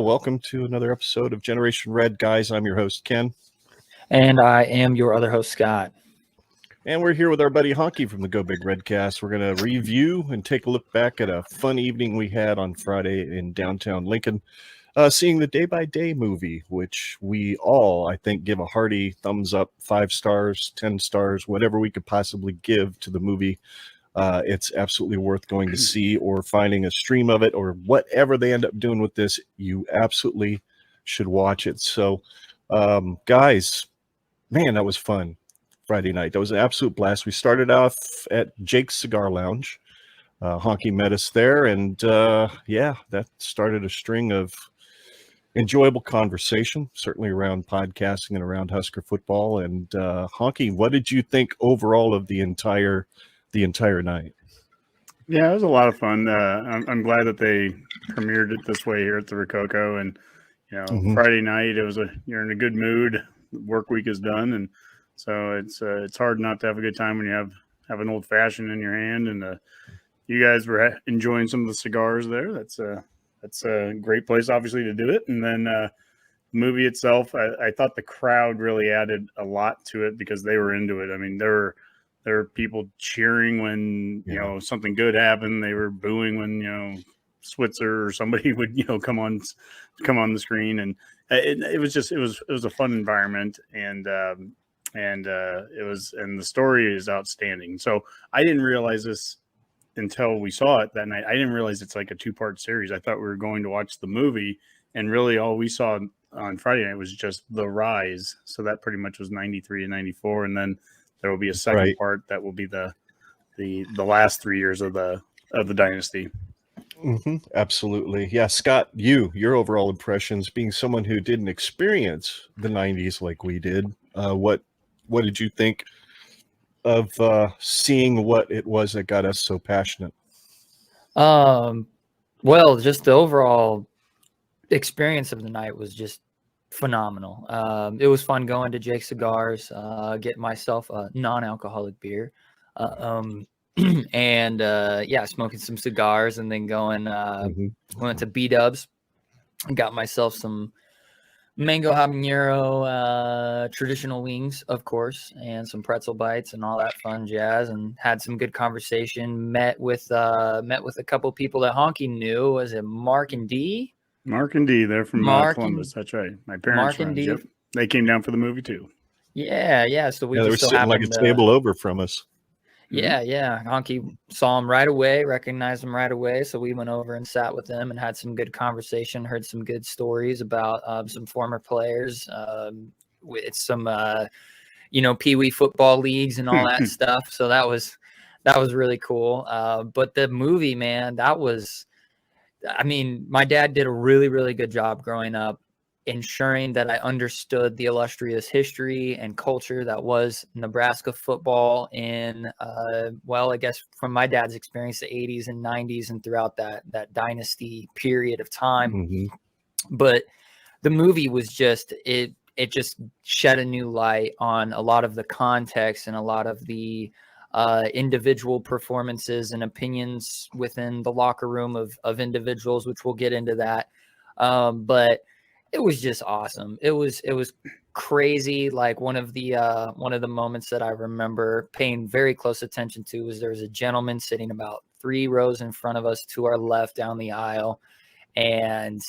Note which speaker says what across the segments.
Speaker 1: welcome to another episode of Generation Red, guys. I'm your host, Ken.
Speaker 2: And I am your other host, Scott.
Speaker 1: And we're here with our buddy Honke from the Go Big Redcast. We're going to review and take a look back at a fun evening we had on Friday in downtown Lincoln, seeing the Day by Day movie, which we all, I think, give a hearty thumbs up, 5 stars, 10 stars, whatever we could possibly give to the movie. It's absolutely worth going to see or finding a stream of it or whatever they end up doing with this. You absolutely should watch it. So, guys, man, that was fun. Friday night. That was an absolute blast. We started off at Jake's Cigar Lounge. Honke met us there, and that started a string of enjoyable conversation, certainly around podcasting and around Husker football. And Honke, what did you think overall of the entire night?
Speaker 3: Yeah, it was a lot of fun. I'm glad that they premiered it this way here at the Rococo. And Friday night, you're in a good mood. The work week is done, and so it's hard not to have a good time when you have an old fashioned in your hand. And you guys were enjoying some of the cigars there. That's a great place, obviously, to do it. And then the movie itself, I thought the crowd really added a lot to it because they were into it. I mean, there were people cheering when something good happened. They were booing when Switzer or somebody would come on the screen, and it was a fun environment. And the story is outstanding. So I didn't realize this until we saw it that night. I didn't realize it's like a 2-part series. I thought we were going to watch the movie, and really all we saw on Friday night was just the rise. So that pretty much was 93 and 94, and then there will be a second part that will be the last 3 years of the dynasty.
Speaker 1: Mm-hmm. Absolutely. Yeah, Scott, your overall impressions, being someone who didn't experience the 90s like we did, what did you think of seeing what it was that got us so passionate?
Speaker 2: Well, just the overall experience of the night was just phenomenal. It was fun going to Jake's Cigars, getting myself a non-alcoholic beer, and smoking some cigars, and then went to B-Dubs and got myself some mango habanero traditional wings, of course, and some pretzel bites and all that fun jazz, and had some good conversation. Met with a couple people that Honke knew. Was it Mark and D?
Speaker 3: Mark and D, they're from Columbus. That's right. My parents. Mark and D. Yep. They came down for the movie too.
Speaker 2: Yeah. So
Speaker 1: they were sitting like a table over from us.
Speaker 2: Yeah. Honke saw him right away, recognized him right away. So we went over and sat with him and had some good conversation, heard some good stories about some former players, with some, Pee-wee football leagues and all that stuff. So that was really cool. But the movie, man, my dad did a really, really good job growing up, ensuring that I understood the illustrious history and culture that was Nebraska football in, I guess from my dad's experience, the 80s and 90s and throughout that dynasty period of time.
Speaker 1: Mm-hmm.
Speaker 2: But the movie was it just shed a new light on a lot of the context and a lot of the individual performances and opinions within the locker room of individuals, which we'll get into that. But it was just awesome. It was crazy. Like one of the moments that I remember paying very close attention to was there was a gentleman sitting about 3 rows in front of us to our left down the aisle. And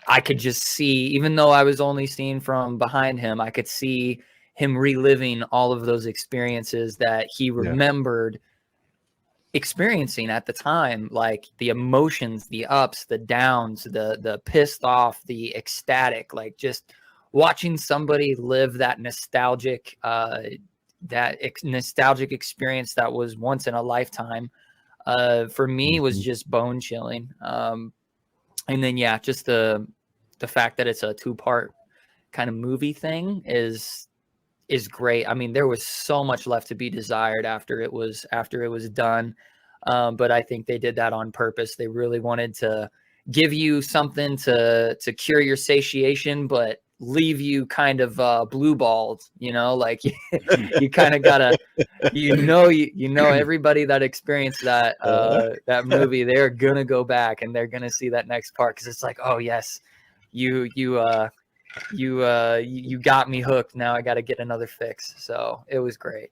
Speaker 2: I could just see, even though I was only seeing from behind him, I could see him reliving all of those experiences that he remembered experiencing at the time, like the emotions, the ups, the downs, the pissed off, the ecstatic, like just watching somebody live that nostalgic experience that was once in a lifetime, for me was just bone chilling. And then just the fact that it's a 2-part kind of movie thing is great. I mean, there was so much left to be desired after it was done. But I think they did that on purpose. They really wanted to give you something to cure your satiation, but leave you kind of blue balled, like you kind of gotta, everybody that experienced that movie, they're gonna go back and they're gonna see that next part. 'Cause it's like, oh yes, you got me hooked. Now I got to get another fix. So it was great.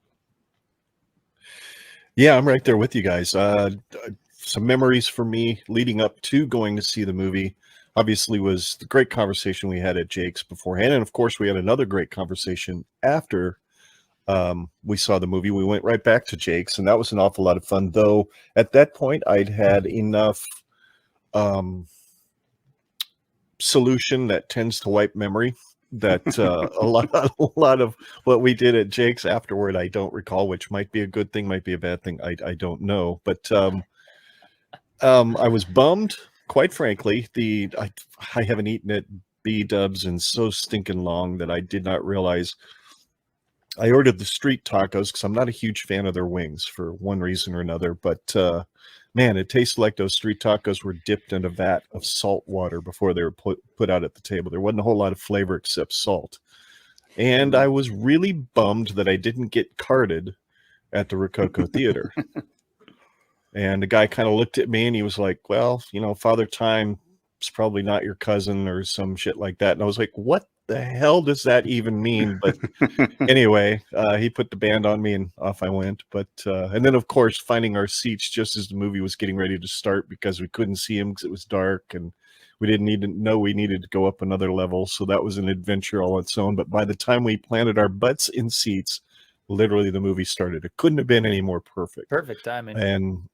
Speaker 1: Yeah, I'm right there with you guys. Some memories for me leading up to going to see the movie, obviously, was the great conversation we had at Jake's beforehand. And of course, we had another great conversation after we saw the movie. We went right back to Jake's, and that was an awful lot of fun. Though at that point, I'd had enough solution that tends to wipe memory that a lot of what we did at Jake's afterward, I don't recall, which might be a good thing, might be a bad thing. I don't know. But I was bummed, quite frankly. I haven't eaten at B-Dubs in so stinking long that I did not realize. I ordered the street tacos because I'm not a huge fan of their wings for one reason or another. But man, it tasted like those street tacos were dipped in a vat of salt water before they were put out at the table. There wasn't a whole lot of flavor except salt. And I was really bummed that I didn't get carded at the Rococo Theater. And the guy kind of looked at me and he was like, well, Father Time is probably not your cousin or some shit like that. And I was like, what the hell does that even mean? But anyway, he put the band on me and off I went. But and then of course finding our seats just as the movie was getting ready to start, because we couldn't see him because it was dark and we didn't need to know we needed to go up another level. So that was an adventure all its own. But by the time we planted our butts in seats, literally the movie started. It couldn't have been any more perfect.
Speaker 2: Perfect timing.
Speaker 1: And